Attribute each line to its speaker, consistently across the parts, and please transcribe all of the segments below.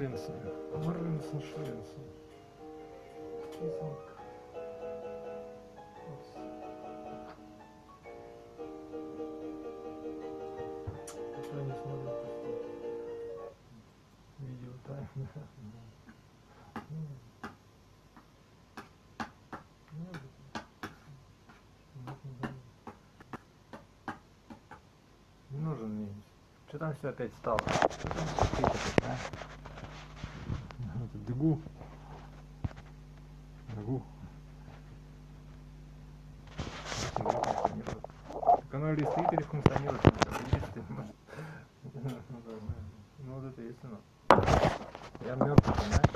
Speaker 1: Швенсон. Марлинсон Швенсон. Я не смотрю просто видео тайм. Не нужен мне. Что там все опять стало? Что там опять, а? Бегу. Так оно листы перефункционирует. Ну вот это есть оно. Я мертвый, понимаешь?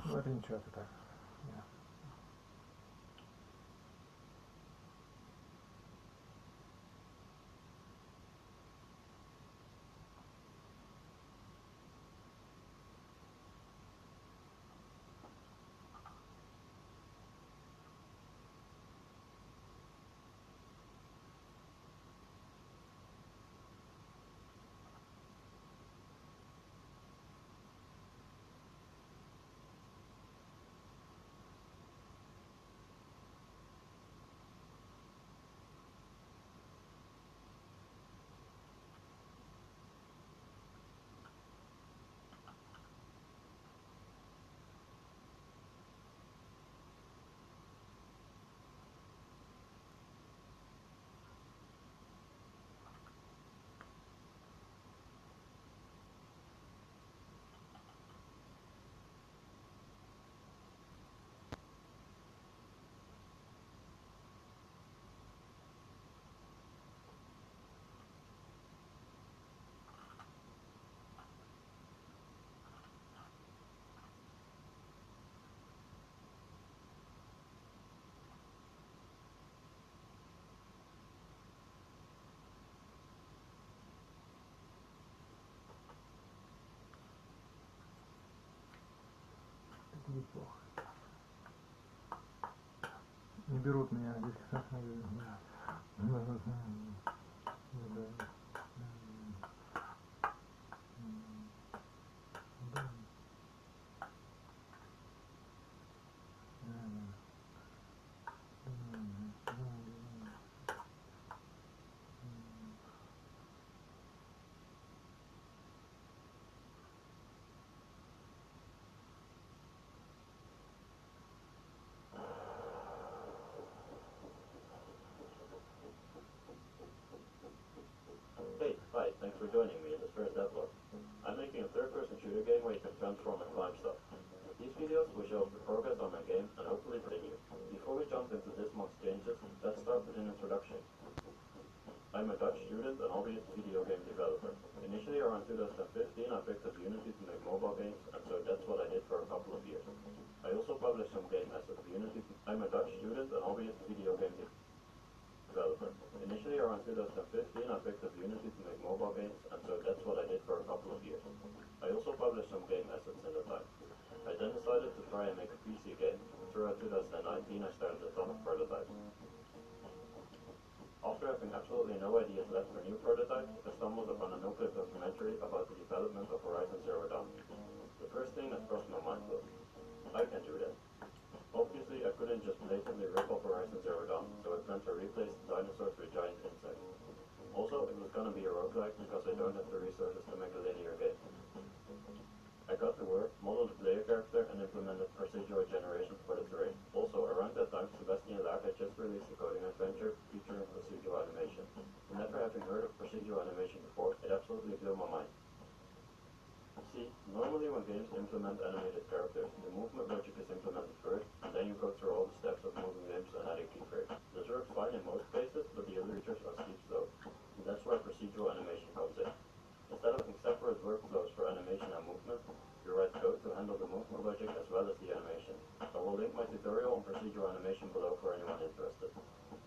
Speaker 1: Ну это ничего, это так. Неплохо. Не берут меня здесь.
Speaker 2: Hey, hi, thanks for joining me in this first upload. I'm making a third-person shooter game where you can transform and climb stuff. These videos will show the progress on my game and hopefully continue. Before we jump into this month's changes, let's start with an introduction. I'm a Dutch student and hobbyist video game developer. Initially around 2015 I picked up Unity to make mobile games, and so that's what I did for a couple of years. I also published some game assets of Unity. I'm a Dutch student and hobbyist video game developer. Initially around 2015 I picked up Unity to make mobile games, and so that's what I did for a couple of years. I also published some game assets in the time. I then decided to try and make a PC game. Throughout 2019 I started a ton of prototypes. After having absolutely no ideas left for new prototypes, I stumbled upon a no-clip documentary about the development of Horizon Zero Dawn. The first thing that crossed my mind was, I can do that. Obviously, I couldn't just blatantly rip off Horizon Zero Dawn, so I planned to replace the dinosaurs with giant insects. Also, it was gonna be a roguelike because I don't have the resources to make a linear game. I got to work, modeled the player character, and implemented procedural generation for the terrain. Also, around that time, Sebastian Lack had just released a coding adventure featuring procedural animation. Never having heard of procedural animation before, it absolutely blew my mind. See, normally when games implement animated characters, the movement logic is implemented first, and then you go through all the steps of moving limbs and adding keyframes. This works fine in most cases, but the other features are steep slopes. That's where procedural animation comes in. Instead of having separate workflows for animation and movement, you write code to handle the movement logic as well as the animation. I will link my tutorial on procedural animation below for anyone interested.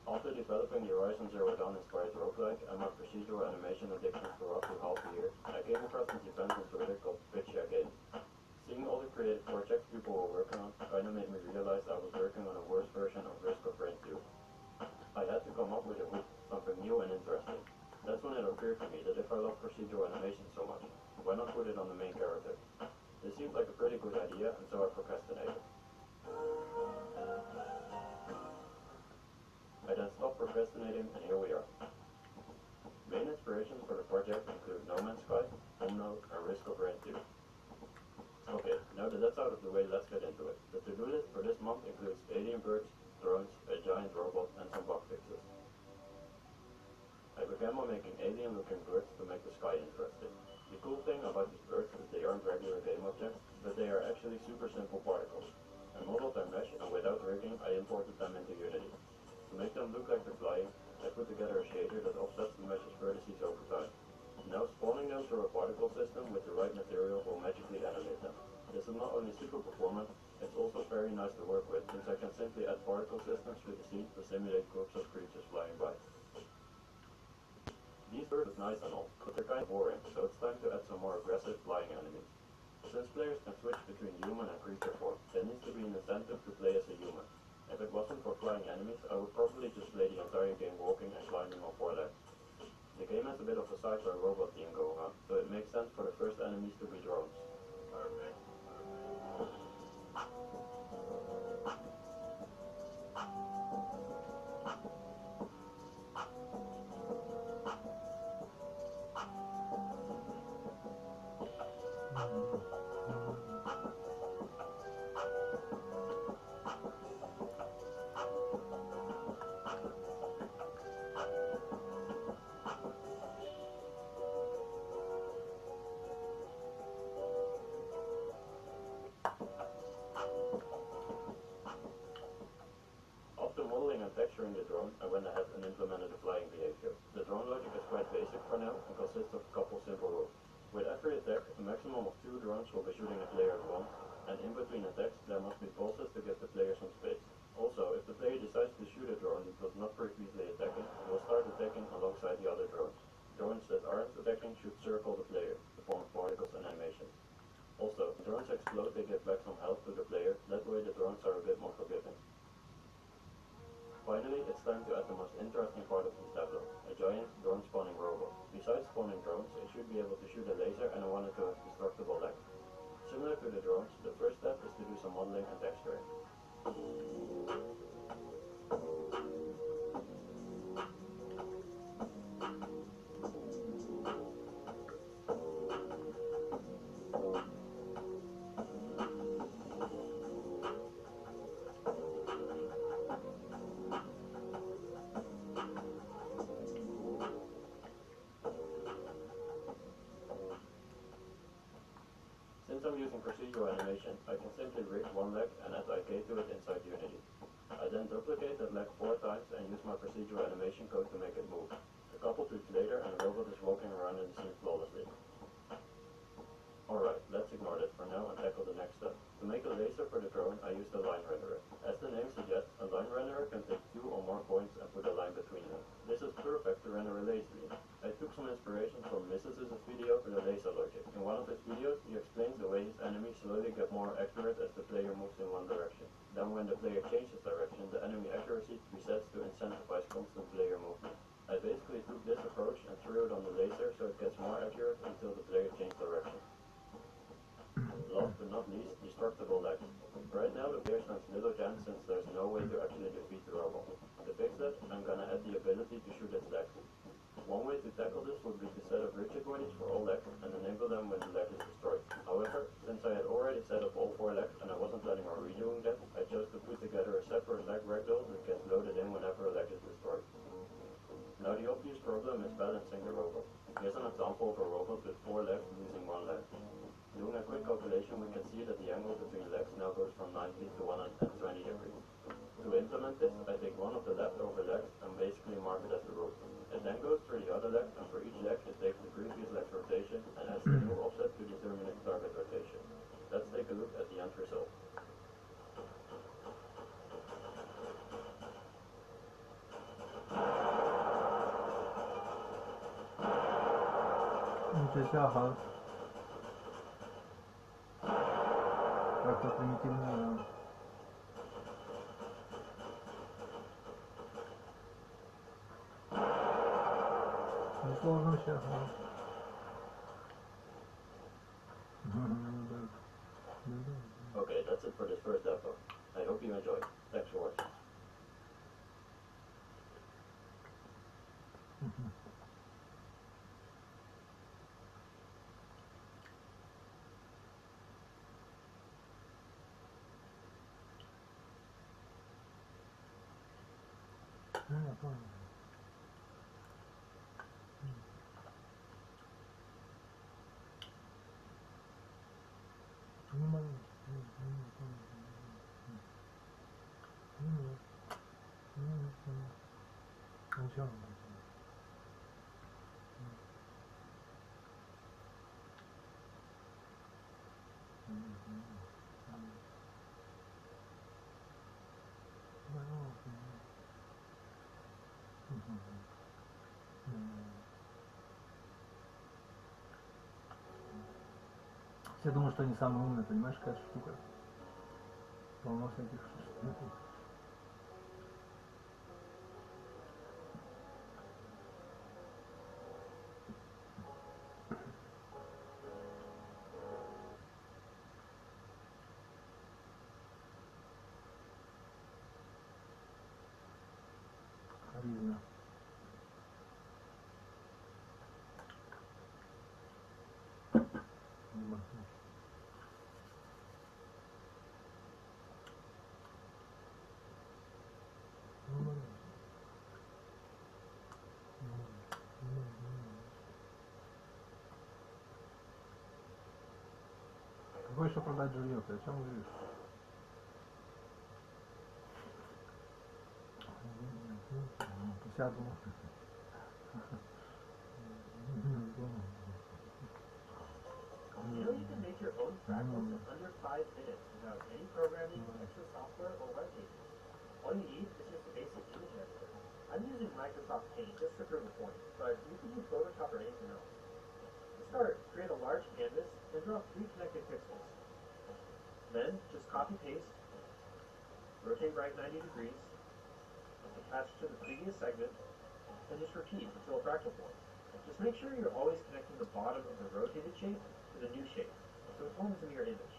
Speaker 2: After developing the Horizon Zero Dawn inspired roguelike and my procedural animation addiction for roughly half a year, I came across this event on Twitter called Pitch Your Game. Seeing all the creative projects people were working on kinda made me realize I was working on a worse version of Risk of Rain 2. I had to come up with something new and interesting. That's when appeared to me that if I love procedural animation so much, why not put it on the main character? This seemed like a pretty good idea, and so I procrastinated. I then stopped procrastinating, and here we are. Main inspirations for the project include No Man's Sky, Umno, and Risk of Rain 2. Okay, now that that's out of the way, let's get into it. The to-do list for this month includes alien birds, drones, a giant robot, and some bug fixes. I began by making alien-looking birds to make the sky interesting. The cool thing about these birds is they aren't regular game objects, but they are actually super simple particles. I modeled their mesh, and without rigging, I imported them into Unity. To make them look like they're flying, I put together a shader that offsets the mesh's vertices over time. Now spawning them through a particle system with the right material will magically animate them. This is not only super performant, it's also very nice to work with, since I can simply add particle systems to the scene to simulate groups of creatures flying by. These birds look nice and all, but they're kind of boring, so it's time to add some more aggressive flying enemies. Since players can switch between human and creature form, there needs to be an incentive to play as a human. If it wasn't for flying enemies, I would probably just play the entire game walking and climbing on 4 legs. The game has a bit of a sci-fi robot theme going on, so it makes sense for the first enemies to be drones. Perfect. Texturing the drone, I went ahead and implemented a flying behavior. The drone logic is quite basic for now and consists of a couple simple rules. With every attack, a maximum of 2 drones will be shooting a player at once, and in between attacks there must be pauses to give the player some space. Also, if the player decides to shoot a drone that was not previously attacking, it will start attacking alongside the other drones. Drones that aren't attacking should circle the player, to form particles and animations. Also, when drones explode, they give back some health to the player, that way the drones are a bit more forgiving. Finally, it's time to add the most interesting part of the tableau, a giant drone spawning robot. Besides spawning drones, it should be able to shoot a laser, and I wanted to have destructible legs. Similar to the drones, the first step is to do some modeling and texturing. Since I'm using procedural animation, I can simply rig one leg and add IK to it inside Unity. I then duplicate that leg 4 times and use my procedural animation code to make it move. A couple tweaks later and the robot is walking around in the scene flawlessly. Alright, let's ignore that for now and tackle the next step. To make a laser for the drone, I used a line renderer. As the name suggests, a line renderer can take 2 or more points and put a line between them. This is perfect to render a laser. I took some inspiration from Mrs.'s video for the laser logic. In one of his videos, he explains the way his enemies slowly get more accurate as the player moves in one direction. Then when the player changes direction, the enemy accuracy resets to incentivize constant player movement. I basically took this approach and threw it on the laser so it gets more accurate until the player changes direction. Last but not least, destructible legs. Right now the player stands little chance since there's no way to actually defeat the robot. To fix that, I'm gonna add the ability to shoot its legs. One way to tackle this would be to set up rigid bodies for all legs and enable them when the leg is destroyed. However, since I had already set up all 4 legs and I wasn't planning on redoing that, I chose to put together a separate leg ragdoll that gets loaded in whenever a leg is destroyed. Now the obvious problem is balancing the robot. Here's an example of a robot with 4 legs losing 1 leg. Doing a quick calculation, we can see that the angle between legs now goes from 90 to 120 degrees. To implement this, I take one of the leftover legs and basically mark it as the root. It then goes through the other leg, and for each leg it takes the previous leg's rotation and adds the new offset to determine its target rotation. Let's take a look at the end result.
Speaker 1: Как-то примитивно. сложно сейчас.
Speaker 2: Okay, that's it for this first episode. I hope you enjoyed. Thanks for watching.
Speaker 1: Я понял. Не могу. Ничего. Все думают, что они самые умные, понимаешь, какая штука? Полно всяких штук. Харизма. Какой еще продать жилье? Ты о чем говоришь? Сяду.
Speaker 2: You know you can make your own fractals in under 5 minutes without any programming, extra software, or web pages. All you need is just a basic image editor. I'm using Microsoft Paint just to prove a point, but you can use Photoshop or anything else. To start, create a large canvas and draw 3 connected pixels. Then, just copy-paste, rotate right 90 degrees, attach to the previous segment, and just repeat until a fractal forms. Just make sure you're always connecting the bottom of the rotated shape to the new shape, so it forms a mirror image.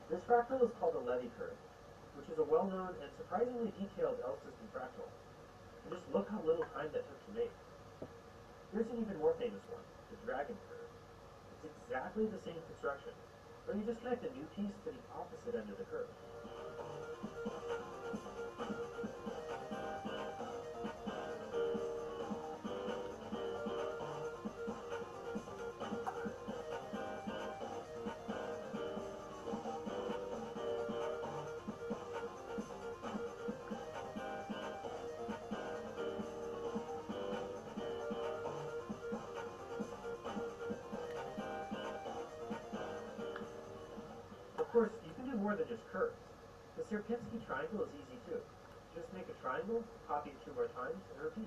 Speaker 2: This fractal is called a Levy curve, which is a well-known and surprisingly detailed L-system fractal. And just look how little time that took to make. Here's an even more famous one, the Dragon curve. It's exactly the same construction, but you just connect a new piece to the opposite end of the curve. Of course, you can do more than just curves. The Sierpinski triangle is easy too. Just make a triangle, copy it 2 more times, and repeat.